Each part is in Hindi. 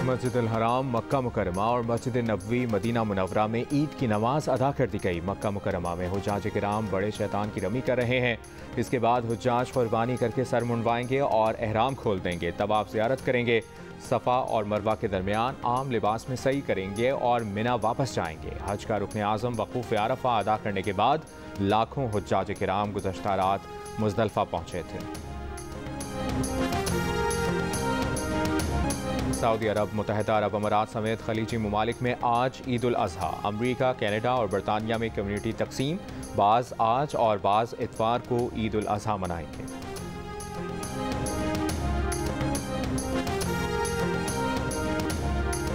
मस्जिद अल हराम, मक्का मुकरमा और मस्जिद नबवी मदीना मुनव्वरा में ईद की नमाज अदा कर दी गई। मक्का मुकरमा में हुज्जाज किराम बड़े शैतान की रमी कर रहे हैं। इसके बाद हुज्जाज कुर्बानी करके सर मुंडवाएंगे और एहराम खोल देंगे। तब आप ज़ियारत करेंगे। सफ़ा और मरवा के दरमियान आम लिबास में सही करेंगे और मिना वापस जाएंगे। हज का रुकन आज़म वक़ूफ़ अरफ़ा अदा करने के बाद लाखों हुज्जाज किराम गुज़श्ता रात मुज़दलिफ़ा पहुँचे थे। सऊदी अरब, मुत्तहिदा अरब अमारात समेत खलीजी ममालिक में आज ईद उल अज़हा। अमरीका, कनाडा और बरतानिया में कम्युनिटी तकसीम। बाज़ आज और बाज़ इतवार को ईद उल अज़हा मनाएंगे।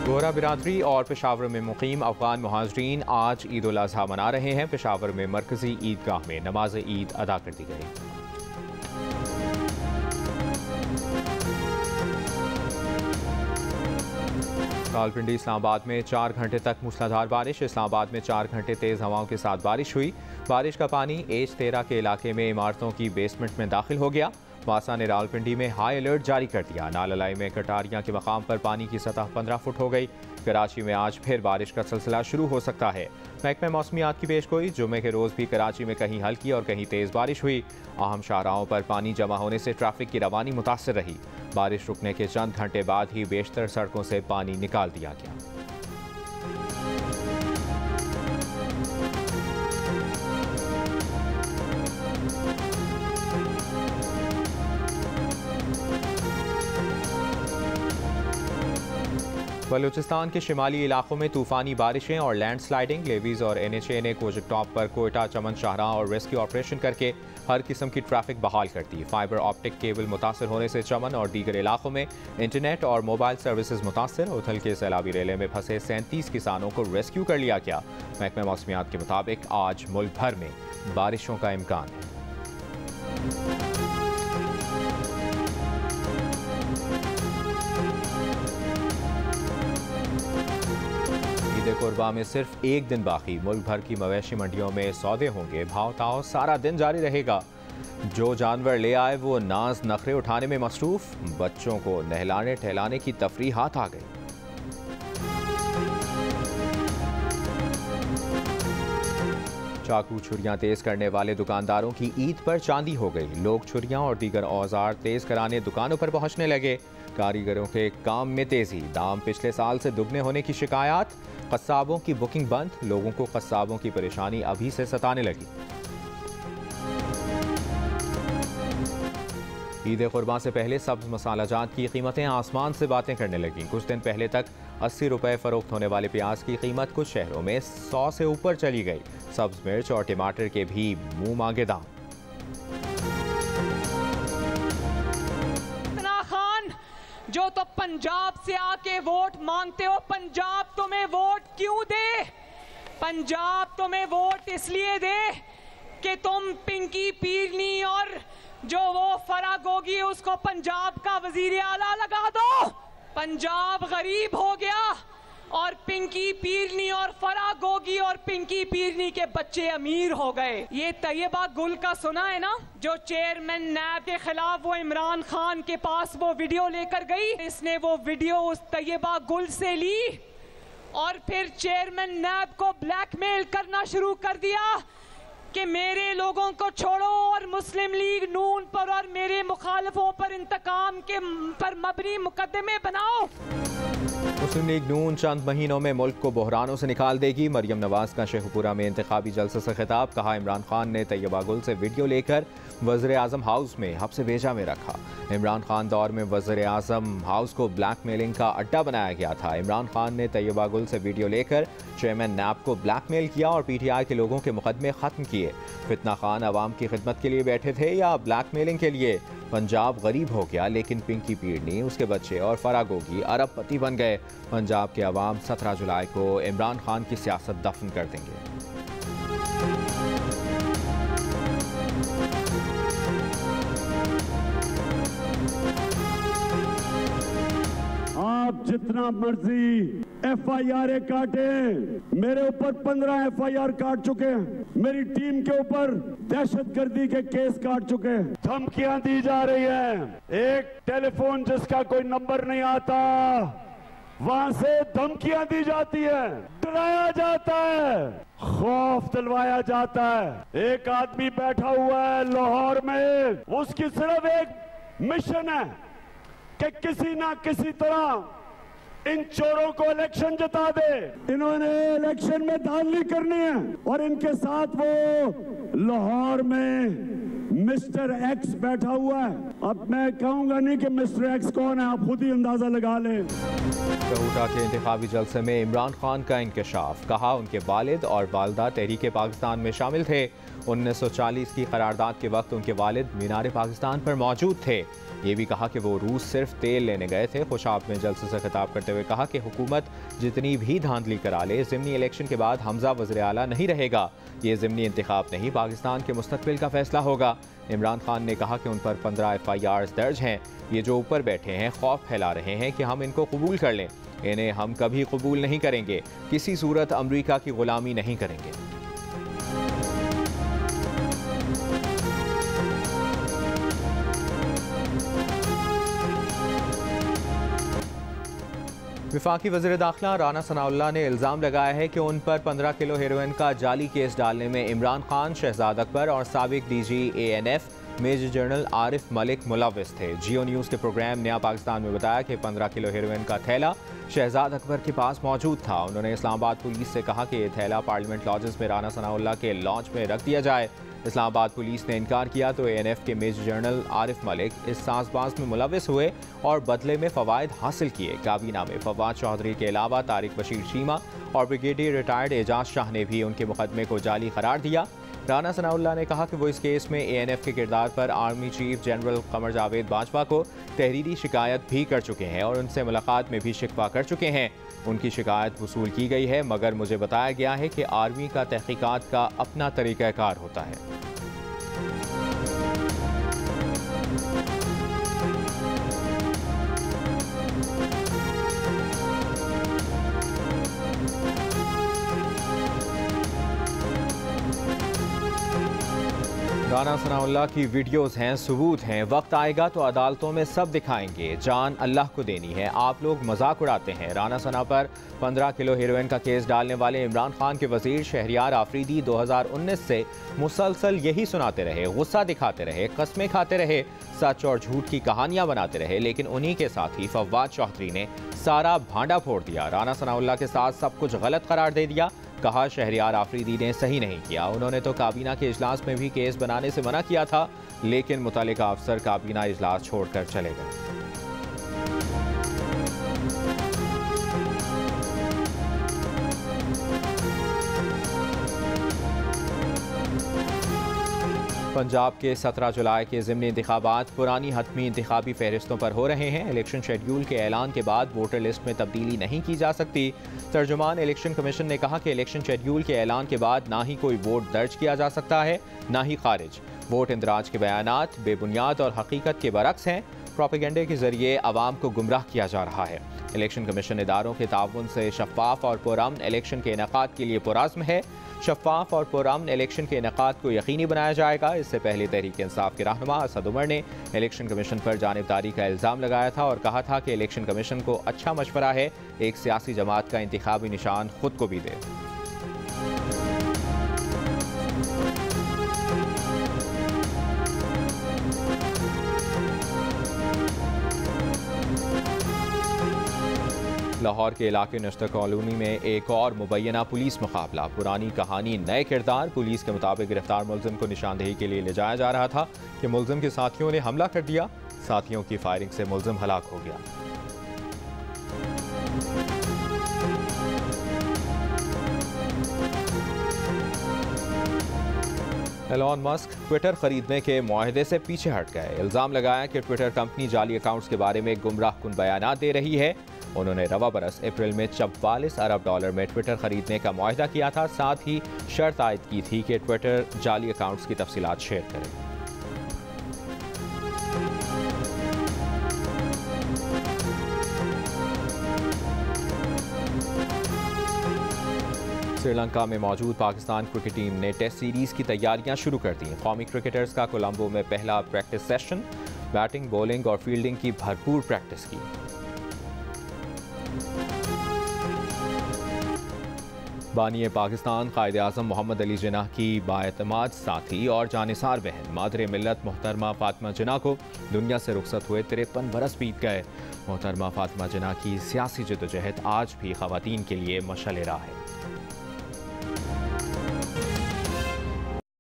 गोरा बिरादरी और पेशावर में मुकीम अफ़गान मुहाजिरीन आज ईद उल अज़हा मना रहे हैं। पेशावर में मरकज़ी ईदगाह में नमाज ईद अदा कर दी गई। रावलपिंडी, इस्लामाबाद में 4 घंटे तक मूसलाधार बारिश। इस्लामाबाद में 4 घंटे तेज़ हवाओं के साथ बारिश हुई। बारिश का पानी एज 13 के इलाके में इमारतों की बेसमेंट में दाखिल हो गया। वासा ने रावलपिंडी में हाई अलर्ट जारी कर दिया। नाललाई में कटारियां के मकाम पर पानी की सतह 15 फुट हो गई। कराची में आज फिर बारिश का सिलसिला शुरू हो सकता है। महकमे मौसमियात की पेशगोई, जुम्मे के रोज़ भी कराची में कहीं हल्की और कहीं तेज़ बारिश हुई। अहम शाहराहों पर पानी जमा होने से ट्रैफिक की रवानी मुतासर रही। बारिश रुकने के चंद घंटे बाद ही बेशतर सड़कों से पानी निकाल दिया गया। बलूचिस्तान के शिमाली इलाकों में तूफानी बारिशें और लैंडस्लाइडिंग। लेवीज और NHA ने कोजक टॉप पर कोयटा, चमन शाहराह और रेस्क्यू ऑपरेशन करके हर किस्म की ट्रैफिक बहाल कर दी। फाइबर ऑप्टिक केबल मुतासर होने से चमन और दीगर इलाकों में इंटरनेट और मोबाइल सर्विसेज मुतासर। उथल के सैलाबी रेले में फंसे 37 किसानों को रेस्क्यू कर लिया गया। महकमा मौसमियात के मुताबिक आज मुल्क भर में बारिशों का इम्कान है। ईद कुर्बा में सिर्फ एक दिन बाकी। मुल्क भर की मवेशी मंडियों में सौदे होंगे। भाव ताव सारा दिन जारी रहेगा। जो जानवर ले आए वो नाज नखरे उठाने में मसरूफ। बच्चों को नहलाने टहलाने की तफरीह हाथ आ गई। चाकू छुरियां तेज करने वाले दुकानदारों की ईद पर चांदी हो गई। लोग छुरियां और दीगर औजार तेज कराने दुकानों पर पहुंचने लगे। कारीगरों के काम में तेजी। दाम पिछले साल से दुगने होने की शिकायत। कस्साबों की बुकिंग बंद। लोगों को कस्साबों की परेशानी अभी से सताने लगी। ईद कुर्बान से पहले सब्ज मसाला जात की कीमतें आसमान से बातें करने लगीं। कुछ दिन पहले तक 80 रुपए फरोख्त होने वाले प्याज की कीमत कुछ शहरों में 100 से ऊपर चली गई। सब्ज मिर्च और टमाटर के भी मुंह मांगे दाम। जो तो पंजाब से आके वोट मांगते हो, पंजाब तुम्हें वोट क्यों दे? पंजाब तुम्हें वोट इसलिए दे कि तुम पिंकी पीरनी और जो वो फरा गोगी है उसको पंजाब का वजीर आला लगा दो। पंजाब गरीब हो गया और पिंकी पीरनी और फरा गोगी और पिंकी पीरनी के बच्चे अमीर हो गए। ये तैयबा गुल का सुना है ना, जो चेयरमैन नैब के खिलाफ वो इमरान खान के पास वो वीडियो लेकर गई। इसने वो वीडियो उस तैयबा गुल से ली और फिर चेयरमैन नैब को ब्लैकमेल करना शुरू कर दिया कि मेरे लोगों को छोड़ो और मुस्लिम लीग नून पर और मेरे मुखालिफों पर इंतकाम के पर मबनी मुकदमे बनाओ। मुस्लिम लीग नून चंद महीनों में मुल्क को बहरानों से निकाल देगी। मरियम नवाज का शेखपुरा में इंतखाबी जलसे से खिताब। कहा, इमरान खान ने तैयबा गुल से वीडियो लेकर वज़ीर आज़म हाउस में हब्स भेजा में रखा। इमरान खान दौर में वज़ीर आज़म हाउस को ब्लैकमेलिंग का अड्डा बनाया गया था। इमरान खान ने तैयबा गुल से वीडियो लेकर चेयरमैन नैब को ब्लैकमेल किया और PTI के लोगों के मुकदमे ख़त्म किए। फितना खान अवाम की खिदमत के लिए बैठे थे या ब्लैकमेलिंग के लिए? पंजाब गरीब हो गया लेकिन पिंकी पीरनी, उसके बच्चे और फरागोगी अरबपति बन गए। पंजाब के अवाम 17 जुलाई को इमरान खान की सियासत दफन कर देंगे। आप जितना मर्जी FIR काटे, मेरे ऊपर 15 FIR काट चुके हैं। मेरी टीम के ऊपर दहशतगर्दी के केस काट चुके हैं। धमकियां दी जा रही हैं। एक टेलीफोन जिसका कोई नंबर नहीं आता, वहां से धमकियां दी जाती है, डराया जाता है, खौफ दिलवाया जाता है। एक आदमी बैठा हुआ है लाहौर में, उसकी सिर्फ एक मिशन है कि किसी ना किसी तरह इन चोरों को इलेक्शन जिता दे। इन्होंने इलेक्शन में धांधली करनी है और इनके साथ वो लाहौर में मिस्टर एक्स बैठा हुआ है। अब मैं कहूंगा नहीं कि मिस्टर एक्स कौन है, आप खुद ही अंदाजा लगा लें। कहूटा के इंतखाबी जलसे में इमरान खान का इंकशाफ, कहा उनके वालिद और वालदा तहरीक पाकिस्तान में शामिल थे। 1940 की करारदाद के वक्त उनके वालिद मीनार पाकिस्तान पर मौजूद थे। ये भी कहा कि वो रूस सिर्फ तेल लेने गए थे। खुशाब में जलसे से खिताब करते हुए कहा कि हुकूमत जितनी भी धांधली करा ले, ज़िमनी इलेक्शन के बाद हमजा वज़ीर आला नहीं रहेगा। ये ज़िमनी इंतखाब नहीं, पाकिस्तान के मुस्तकबिल का फैसला होगा। इमरान खान ने कहा कि उन पर 15 FIRs दर्ज हैं। ये जो ऊपर बैठे हैं खौफ फैला रहे हैं कि हम इनको कबूल कर लें। इन्हें हम कभी कबूल नहीं करेंगे, किसी सूरत अमरीका की गुलामी नहीं करेंगे। वफाकी वज़ीर दाखिला राना सनाउल्लाह ने इल्ज़ाम लगाया है कि उन पर 15 किलो हेरोइन का जाली केस डालने में इमरान खान, शहजाद अकबर और साबिक DG ANF major general Arif Malik मुलव्विस थे। जियो न्यूज़ के प्रोग्राम नया पाकिस्तान में बताया कि 15 किलो हेरोइन का थैला शहजाद अकबर के पास मौजूद था। उन्होंने इस्लामाबाद पुलिस से कहा कि यह थैला पार्लियामेंट लॉजेस में राना सनाउल्लाह के लॉन्च में रख दिया जाए। इस्लामाबाद पुलिस ने इनकार किया तो ANF के मेजर जनरल आरिफ मलिक इस साजबाज में मुलव्विस हुए और बदले में फ़वाइद हासिल किए। काबीना में फवाद चौधरी के अलावा तारिक बशीर चीमा और ब्रिगेडियर रिटायर्ड एजाज शाह ने भी उनके मुकदमे को जाली करार दिया। राना सनाउल्लाह ने कहा कि वो इस केस में ANF के किरदार पर army chief general Qamar Javed Bajwa को तहरीरी शिकायत भी कर चुके हैं और उनसे मुलाकात में भी शिकवा कर चुके हैं। उनकी शिकायत वसूल की गई है, मगर मुझे बताया गया है कि आर्मी का तहकीकात का अपना तरीक़ाकार होता है। राना सनाउल्लाह की वीडियोस हैं, सबूत हैं, वक्त आएगा तो अदालतों में सब दिखाएंगे। जान अल्लाह को देनी है, आप लोग मजाक उड़ाते हैं। राना सना पर 15 किलो हेरोइन का केस डालने वाले इमरान खान के वजीर शहरियार आफरीदी 2019 से मुसलसल यही सुनाते रहे, गुस्सा दिखाते रहे, कस्में खाते रहे, सच और झूठ की कहानियां बनाते रहे, लेकिन उन्हीं के साथ ही फवाद चौधरी ने सारा भांडा फोड़ दिया। राना सनाउल्लाह के साथ सब कुछ गलत करार दे दिया। कहा शहरियार आफरीदी ने सही नहीं किया। उन्होंने तो काबीना के इजलास में भी केस बनाने से मना किया था, लेकिन मुतल्लिका अफसर काबीना इजलास छोड़कर चले गए। पंजाब के 17 जुलाई के ज़िमनी इंतखाबात पुरानी हतमी इंतखाबी फहरिस्तों पर हो रहे हैं। इलेक्शन शेड्यूल के ऐलान के बाद वोटर लिस्ट में तब्दीली नहीं की जा सकती। तर्जुमान इलेक्शन कमीशन ने कहा कि इलेक्शन शेड्यूल के ऐलान के बाद ना ही कोई वोट दर्ज किया जा सकता है, ना ही खारिज। वोट इंदराज के बयानात बेबुनियाद और हकीकत के बरक्स हैं। प्रोपेगेंडे के जरिए आवाम को गुमराह किया जा रहा है। इलेक्शन कमीशन इदारों के ताउन से शफाफ और पुरअमन इलेक्शन के इनेकाद के लिए पुरज़्म है। शफाफ और पुरअमन इलेक्शन के इनेकाद को यकीनी बनाया जाएगा। इससे पहले तहरीक इंसाफ के रहनुमा असद उमर ने इलेक्शन कमीशन पर जानिबदारी का इल्ज़ाम लगाया था और कहा था कि इलेक्शन कमीशन को अच्छा मशवरा है एक सियासी जमात का इंतखाबी निशान खुद को भी दे। लाहौर के इलाके नश्तर कॉलोनी में एक और मुबैना पुलिस मुकाबला। पुरानी कहानी नए किरदार। पुलिस के मुताबिक गिरफ्तार मुलजिम को निशानदेही के लिए ले जाया जा रहा था कि मुलजिम के साथियों ने हमला कर दिया। साथियों की फायरिंग से मुलजिम हलाक हो गया। एलॉन मस्क ट्विटर खरीदने के मुआहदे से पीछे हट गए। इल्ज़ाम लगाया कि ट्विटर कंपनी जाली अकाउंट्स के बारे में गुमराहकुन बयानात दे रही है। उन्होंने रवा बरस अप्रैल में $44 अरब में ट्विटर खरीदने का मुआहदा किया था। साथ ही शर्त आयद की थी कि ट्विटर जाली अकाउंट्स की तफसीलात शेयर करे। श्रीलंका में मौजूद पाकिस्तान क्रिकेट टीम ने टेस्ट सीरीज़ की तैयारियां शुरू कर दी। कौमी क्रिकेटर्स का कोलंबो में पहला प्रैक्टिस सेशन, बैटिंग, बॉलिंग और फील्डिंग की भरपूर प्रैक्टिस की। बानी पाकिस्तान कायद आज़म मोहम्मद अली जिन्ना की बाएतमाद साथी और जानिसार बहन मादरे मिल्लत मोहतरमा फातिमा जिन्ना को दुनिया से रुखसत हुए 53 बरस बीत गए। मोहतरमा फातिमा जिन्ना की सियासी जद्दोजहद आज भी ख़वातीन के लिए मशाल राह है।